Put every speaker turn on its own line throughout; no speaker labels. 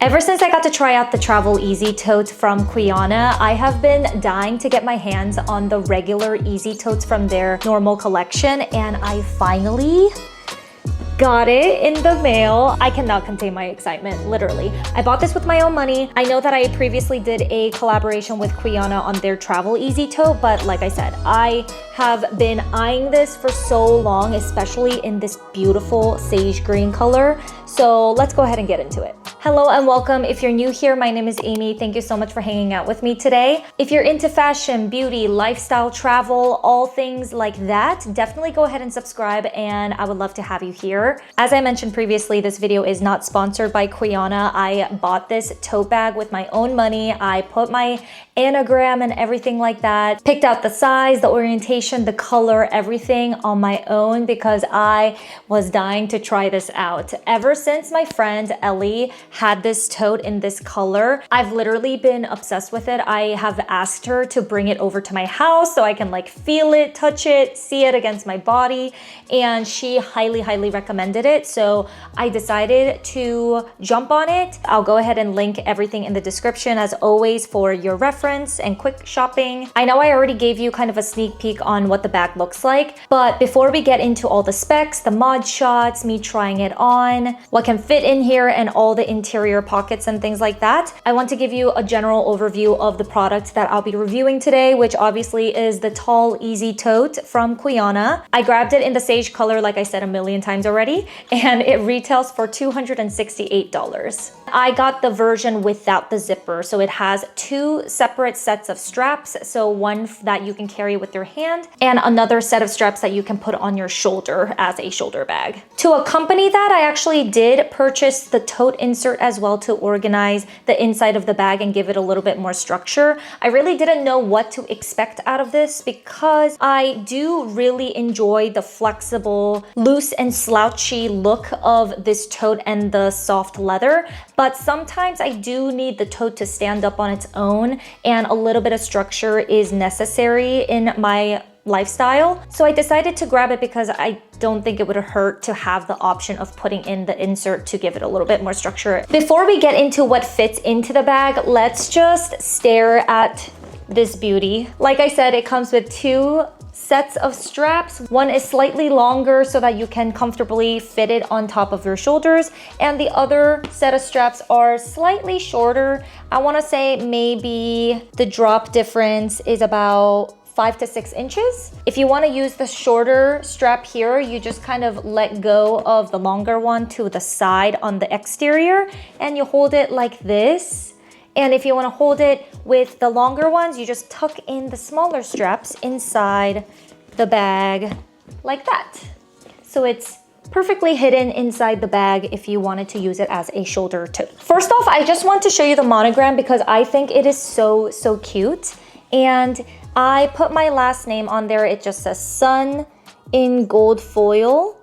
Ever since I got to try out the Travel Easy tote from CUYANA, I have been dying to get my hands on the regular Easy totes from their normal collection, and I finally got it in the mail. I cannot contain my excitement, literally. I bought this with my own money. I know that I previously did a collaboration with CUYANA on their Travel Easy tote, but like I said, I have been eyeing this for so long, especially in this beautiful sage green color. So let's go ahead and get into it. Hello and welcome. If you're new here, my name is Amy. Thank you so much for hanging out with me today. If you're into fashion, beauty, lifestyle, travel, all things like that, definitely go ahead and subscribe, and I would love to have you here. As I mentioned previously, this video is not sponsored by CUYANA. I bought this tote bag with my own money. I put my anagram and everything like that, picked out the size, the orientation, the color, everything on my own because I was dying to try this out. Ever since my friend Ellie had this tote in this color, I've literally been obsessed with it. I have asked her to bring it over to my house so I can like feel it, touch it, see it against my body, and she highly recommended it. So I decided to jump on it. I'll go ahead and link everything in the description as always for your reference and quick shopping. I know I already gave you kind of a sneak peek on what the bag looks like, but before we get into all the specs, the mod shots, me trying it on, what can fit in here, and all the interior pockets and things like that, I want to give you a general overview of the product that I'll be reviewing today, which obviously is the Tall Easy Tote from CUYANA. I grabbed it in the sage color, like I said a million times already, and it retails for $268. I got the version without the zipper, so it has two separate sets of straps, so one that you can carry with your hand and another set of straps that you can put on your shoulder as a shoulder bag. To accompany that, I actually did purchase the tote insert as well to organize the inside of the bag and give it a little bit more structure. I really didn't know what to expect out of this because I do really enjoy the flexible, loose and slouchy look of this tote and the soft leather, but sometimes I do need the tote to stand up on its own, and a little bit of structure is necessary in my lifestyle. So I decided to grab it because I don't think it would hurt to have the option of putting in the insert to give it a little bit more structure. Before we get into what fits into the bag, let's just stare at this beauty. Like I said, it comes with two sets of straps. One is slightly longer so that you can comfortably fit it on top of your shoulders, and the other set of straps are slightly shorter. I want to say maybe the drop difference is about 5 to 6 inches. If you want to use the shorter strap here, you just kind of let go of the longer one to the side on the exterior, and you hold it like this. And if you want to hold it with the longer ones, you just tuck in the smaller straps inside the bag like that. So it's perfectly hidden inside the bag if you wanted to use it as a shoulder tote. First off, I just want to show you the monogram because I think it is so cute. And I put my last name on there. It just says Sun in gold foil.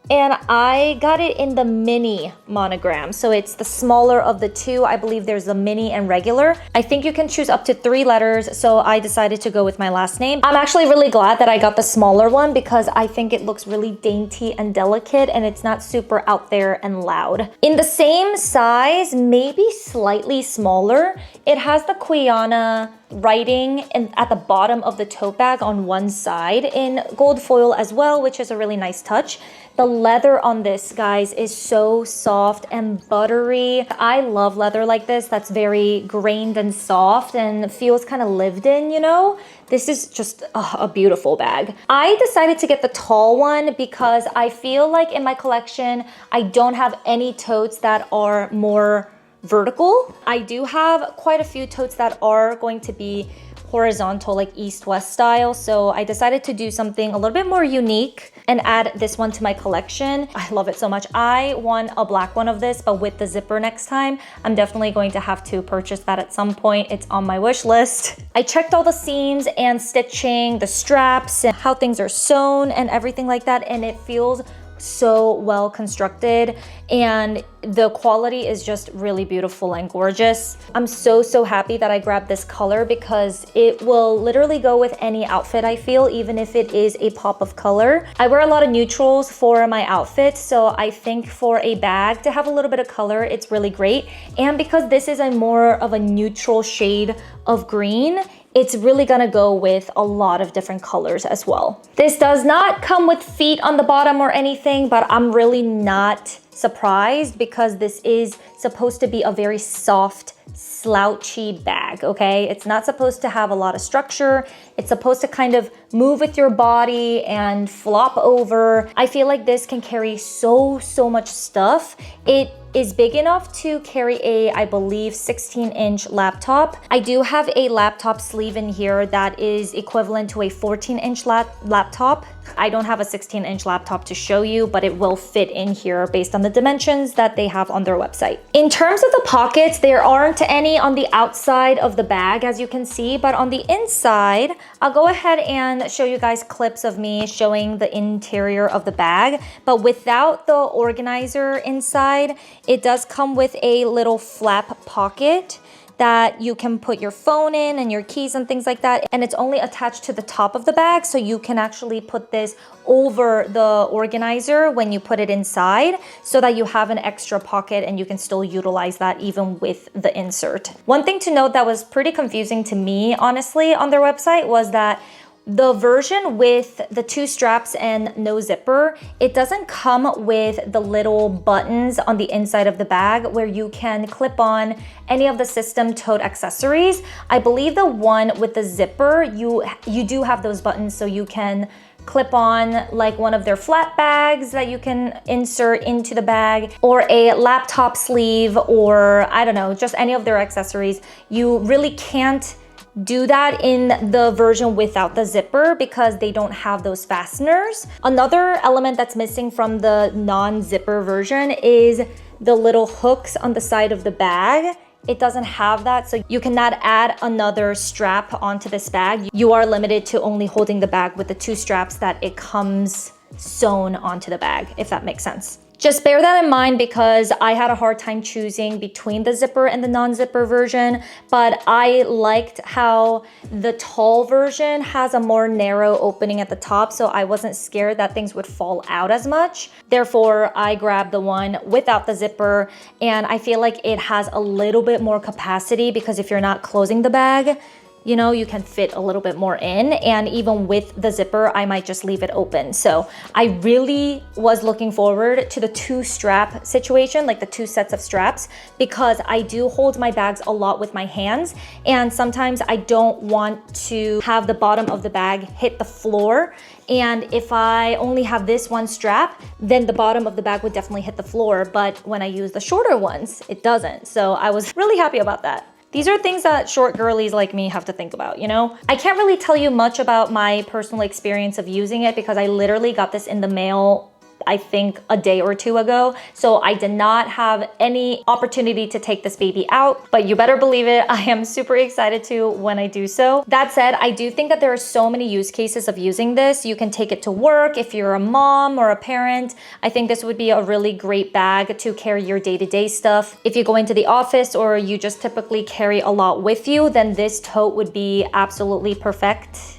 And I got it in the mini monogram. So it's the smaller of the two. I believe there's a mini and regular. I think you can choose up to 3 letters. So I decided to go with my last name. I'm actually really glad that I got the smaller one because I think it looks really dainty and delicate, and it's not super out there and loud. In the same size, maybe slightly smaller, it has the CUYANA writing at the bottom of the tote bag on one side in gold foil as well, which is a really nice touch. The leather on this, guys, is so soft and buttery. I love leather like this that's very grained and soft and feels kind of lived in, you know? This is just a beautiful bag. I decided to get the tall one because I feel like in my collection, I don't have any totes that are more vertical. I do have quite a few totes that are going to be horizontal, like east-west style. So I decided to do something a little bit more unique and add this one to my collection. I love it so much. I want a black one of this, but with the zipper next time. I'm definitely going to have to purchase that at some point. It's on my wish list. I checked all the seams and stitching, the straps, and how things are sewn and everything like that, and it feels so well constructed, and the quality is just really beautiful and gorgeous. I'm so happy that I grabbed this color because it will literally go with any outfit, I feel, even if it is a pop of color. I wear a lot of neutrals for my outfits, so I think for a bag to have a little bit of color, it's really great. And because this is a more of a neutral shade of green, it's really gonna go with a lot of different colors as well. This does not come with feet on the bottom or anything, but I'm really not surprised because this is supposed to be a very soft, slouchy bag, okay? It's not supposed to have a lot of structure. It's supposed to kind of move with your body and flop over. I feel like this can carry so much stuff. It is big enough to carry a, I believe, 16-inch laptop. I do have a laptop sleeve in here that is equivalent to a 14-inch laptop. I don't have a 16-inch laptop to show you, but it will fit in here based on the dimensions that they have on their website. In terms of the pockets, there aren't any on the outside of the bag, as you can see, but on the inside, I'll go ahead and show you guys clips of me showing the interior of the bag, but without the organizer inside, it does come with a little flap pocket that you can put your phone in and your keys and things like that. And it's only attached to the top of the bag, so you can actually put this over the organizer when you put it inside so that you have an extra pocket and you can still utilize that even with the insert. One thing to note that was pretty confusing to me, honestly, on their website was that the version with the 2 straps and no zipper, it doesn't come with the little buttons on the inside of the bag where you can clip on any of the system tote accessories. I believe the one with the zipper, you do have those buttons so you can clip on like one of their flat bags that you can insert into the bag, or a laptop sleeve, or I don't know, just any of their accessories. You really can't do that in the version without the zipper because they don't have those fasteners. Another element that's missing from the non-zipper version is the little hooks on the side of the bag. It doesn't have that, so you cannot add another strap onto this bag. You are limited to only holding the bag with the 2 straps that it comes sewn onto the bag, if that makes sense. Just bear that in mind because I had a hard time choosing between the zipper and the non-zipper version, but I liked how the tall version has a more narrow opening at the top, so I wasn't scared that things would fall out as much. Therefore, I grabbed the one without the zipper, and I feel like it has a little bit more capacity because if you're not closing the bag, you know, you can fit a little bit more in, and even with the zipper, I might just leave it open. So I really was looking forward to the 2 strap situation, like the 2 sets of straps, because I do hold my bags a lot with my hands, and sometimes I don't want to have the bottom of the bag hit the floor. And if I only have this one strap, then the bottom of the bag would definitely hit the floor. But when I use the shorter ones, it doesn't. So I was really happy about that. These are things that short girlies like me have to think about, you know? I can't really tell you much about my personal experience of using it because I literally got this in the mail, I think a day or 2 ago. So I did not have any opportunity to take this baby out, but you better believe it, I am super excited to when I do so. That said, I do think that there are so many use cases of using this. You can take it to work if you're a mom or a parent. I think this would be a really great bag to carry your day-to-day stuff. If you go into the office or you just typically carry a lot with you, then this tote would be absolutely perfect.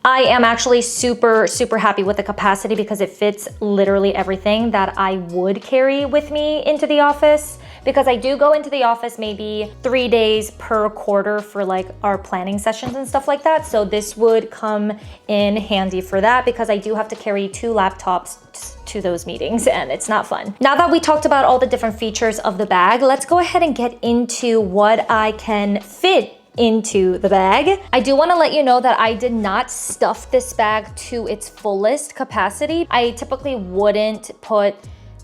I am actually super happy with the capacity because it fits literally everything that I would carry with me into the office, because I do go into the office maybe 3 days per quarter for like our planning sessions and stuff like that. So this would come in handy for that because I do have to carry 2 laptops to those meetings and it's not fun. Now that we talked about all the different features of the bag, let's go ahead and get into what I can fit into the bag. I do want to let you know that I did not stuff this bag to its fullest capacity. I typically wouldn't put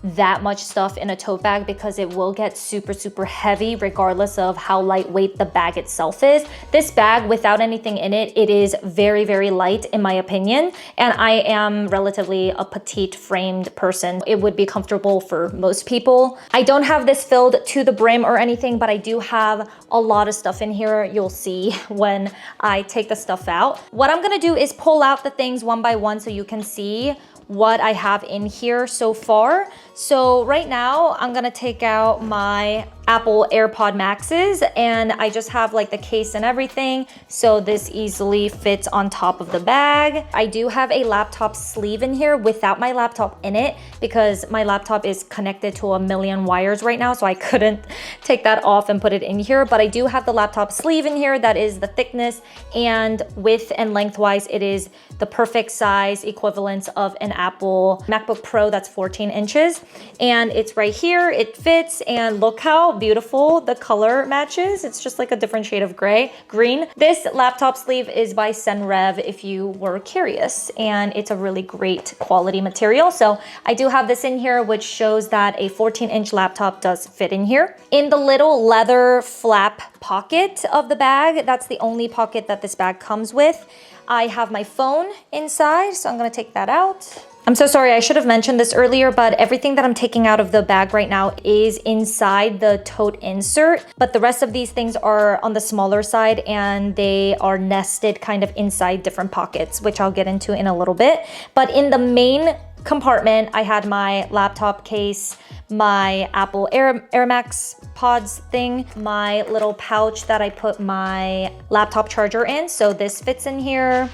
that much stuff in a tote bag because it will get super heavy regardless of how lightweight the bag itself is. This bag, without anything in it, it is very light in my opinion, and I am relatively a petite framed person. It would be comfortable for most people. I don't have this filled to the brim or anything, but I do have a lot of stuff in here. You'll see when I take the stuff out. What I'm gonna do is pull out the things one by one so you can see what I have in here so far. So right now I'm gonna take out my Apple AirPod Maxes, and I just have like the case and everything, so this easily fits on top of the bag. I do have a laptop sleeve in here without my laptop in it because my laptop is connected to a million wires right now, so I couldn't take that off and put it in here. But I do have the laptop sleeve in here that is the thickness and width and lengthwise it is the perfect size equivalence of an Apple MacBook Pro that's 14 inches. And it's right here, it fits, and look how beautiful the color matches. It's just like a different shade of green. This laptop sleeve is by Senrev if you were curious, and it's a really great quality material. So I do have this in here, which shows that a 14-inch laptop does fit in here. In the little leather flap pocket of the bag, that's the only pocket that this bag comes with, I have my phone inside, so I'm gonna take that out. I'm so sorry, I should have mentioned this earlier, but everything that I'm taking out of the bag right now is inside the tote insert, but the rest of these things are on the smaller side and they are nested kind of inside different pockets, which I'll get into in a little bit. But in the main compartment, I had my laptop case, my Apple Air Max pods thing, my little pouch that I put my laptop charger in, so this fits in here.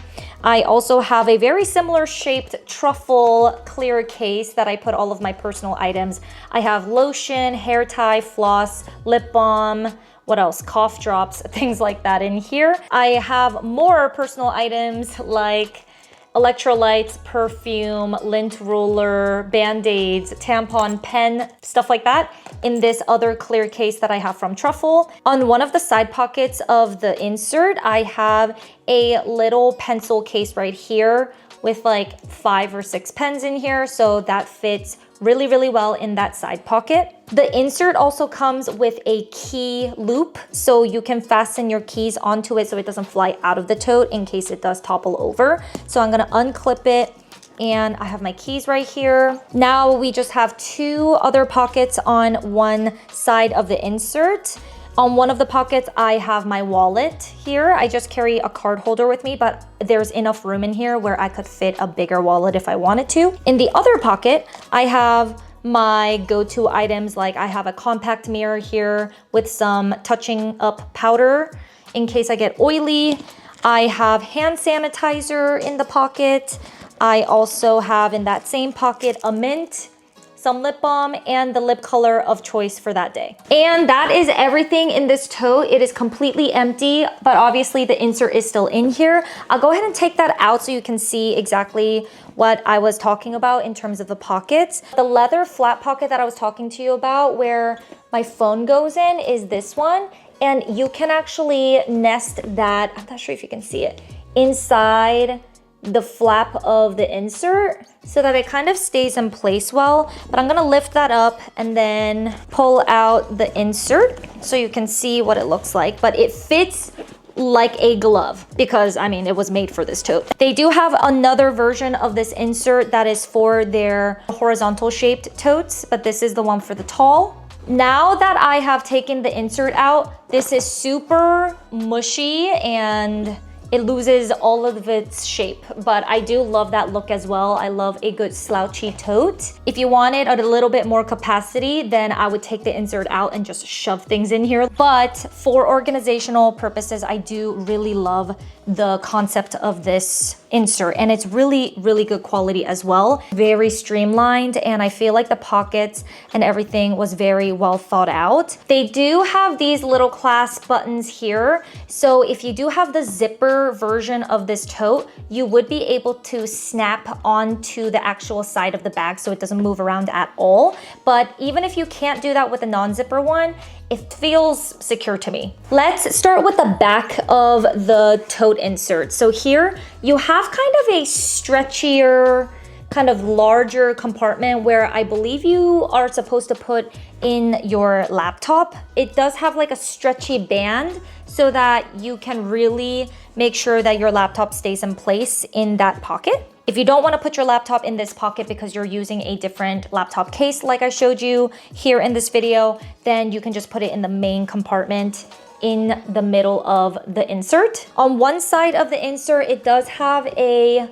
I also have a very similar shaped truffle clear case that I put all of my personal items. I have lotion, hair tie, floss, lip balm, what else? Cough drops, things like that in here. I have more personal items like electrolytes, perfume, lint roller, band-aids, tampon, pen, stuff like that in this other clear case that I have from Truffle. On one of the side pockets of the insert, I have a little pencil case right here with like 5 or 6 pens in here, so that fits really well in that side pocket. The insert also comes with a key loop, so you can fasten your keys onto it so it doesn't fly out of the tote in case it does topple over. So I'm gonna unclip it, and I have my keys right here. Now we just have 2 other pockets on one side of the insert. On one of the pockets, I have my wallet here. I just carry a card holder with me, but there's enough room in here where I could fit a bigger wallet if I wanted to. In the other pocket, I have my go-to items, like I have a compact mirror here with some touching up powder in case I get oily. I have hand sanitizer in the pocket. I also have in that same pocket a mint, some lip balm, and the lip color of choice for that day. And that is everything in this tote. It is completely empty, but obviously the insert is still in here. I'll go ahead and take that out so you can see exactly what I was talking about in terms of the pockets. The leather flat pocket that I was talking to you about where my phone goes in is this one. And you can actually nest that, I'm not sure if you can see it, inside the flap of the insert so that it kind of stays in place well. But I'm gonna lift that up and then pull out the insert so you can see what it looks like. But it fits like a glove because, I mean, it was made for this tote. They do have another version of this insert that is for their horizontal shaped totes, but this is the one for the tall. Now that I have taken the insert out, this is super mushy and it loses all of its shape, but I do love that look as well. I love a good slouchy tote. If you wanted a little bit more capacity, then I would take the insert out and just shove things in here. But for organizational purposes, I do really love the concept of this insert, and it's really good quality as well. Very streamlined, and I feel like the pockets and everything was very well thought out. They do have these little clasp buttons here, so if you do have the zipper version of this tote, you would be able to snap onto the actual side of the bag so it doesn't move around at all. But even if you can't do that with the non-zipper one, it feels secure to me. Let's start with the back of the tote insert. So here you have kind of a stretchier, kind of larger compartment where I believe you are supposed to put in your laptop. It does have like a stretchy band so that you can really make sure that your laptop stays in place in that pocket. If you don't want to put your laptop in this pocket because you're using a different laptop case like I showed you here in this video, then you can just put it in the main compartment in the middle of the insert. On one side of the insert, it does have a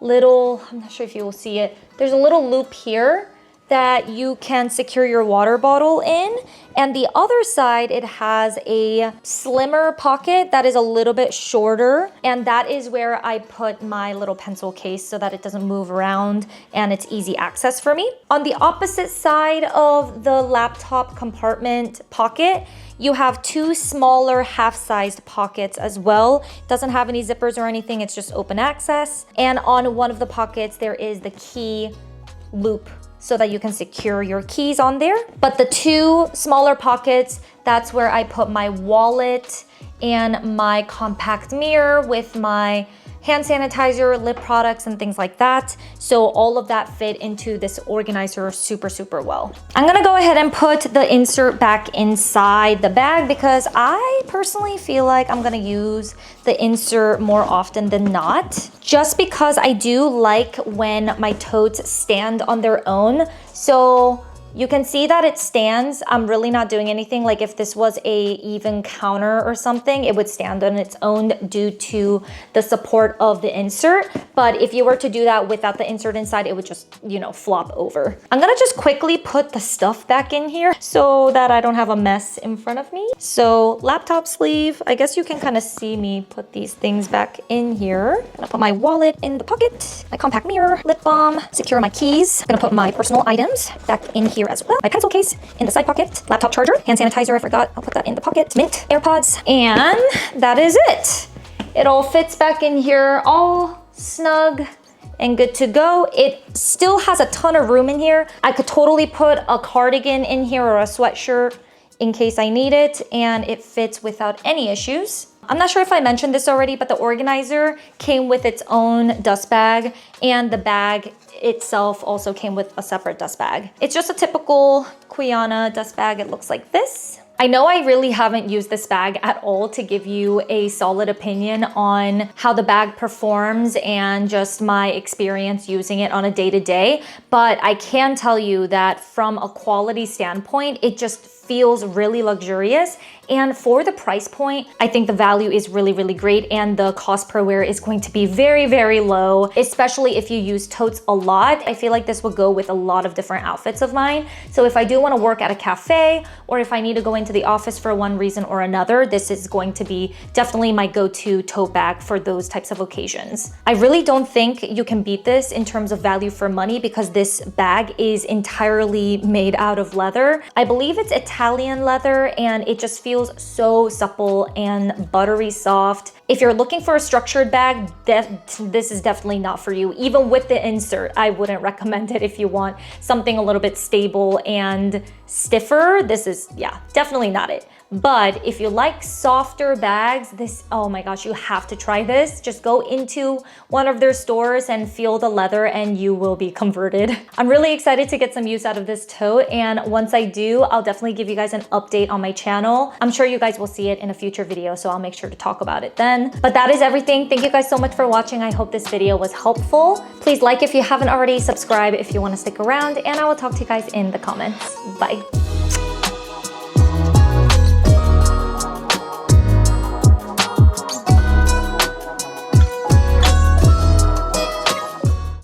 little, I'm not sure if you will see it, there's a little loop here that you can secure your water bottle in. And the other side, it has a slimmer pocket that is a little bit shorter. And that is where I put my little pencil case so that it doesn't move around and it's easy access for me. On the opposite side of the laptop compartment pocket, you have two smaller half-sized pockets as well. It doesn't have any zippers or anything, it's just open access. And on one of the pockets, there is the key loop so that you can secure your keys on there. But the two smaller pockets, that's where I put my wallet and my compact mirror with my hand sanitizer, lip products, and things like that. So all of that fit into this organizer super, super well. I'm gonna go ahead and put the insert back inside the bag because I personally feel like I'm gonna use the insert more often than not, just because I do like when my totes stand on their own. So you can see that it stands. I'm really not doing anything. Like if this was a even counter or something, it would stand on its own due to the support of the insert. But if you were to do that without the insert inside, it would just, you know, flop over. I'm gonna just quickly put the stuff back in here so that I don't have a mess in front of me. So laptop sleeve, I guess you can kind of see me put these things back in here. I'm gonna put my wallet in the pocket, my compact mirror, lip balm, secure my keys. I'm gonna put my personal items back in here as well. My pencil case in the side pocket, laptop charger, hand sanitizer, I forgot, I'll put that in the pocket, mint, AirPods, and that is it. It all fits back in here, all snug and good to go. It still has a ton of room in here. I could totally put a cardigan in here or a sweatshirt in case I need it, and it fits without any issues. I'm not sure if I mentioned this already, but the organizer came with its own dust bag, and the bag itself also came with a separate dust bag. It's just a typical CUYANA dust bag. It looks like this. I know I really haven't used this bag at all to give you a solid opinion on how the bag performs and just my experience using it on a day-to-day, but I can tell you that from a quality standpoint, it just feels really luxurious. And for the price point, I think the value is really, really great, and the cost per wear is going to be very, very low, especially if you use totes a lot. I feel like this would go with a lot of different outfits of mine. So if I do want to work at a cafe, or if I need to go into the office for one reason or another, this is going to be definitely my go-to tote bag for those types of occasions. I really don't think you can beat this in terms of value for money because this bag is entirely made out of leather. I believe it's Italian leather, and it just feels so supple and buttery soft. If you're looking for a structured bag, this is definitely not for you. Even with the insert, I wouldn't recommend it if you want something a little bit stable and stiffer. This is, yeah, definitely not it. But if you like softer bags, this, oh my gosh, you have to try this. Just go into one of their stores and feel the leather and you will be converted. I'm really excited to get some use out of this tote, and once I do, I'll definitely give you guys an update on my channel. I'm sure you guys will see it in a future video, so I'll make sure to talk about it then. But that is everything. Thank you guys so much for watching. I hope this video was helpful. Please like if you haven't already, subscribe if you want to stick around, and I will talk to you guys in the comments. Bye.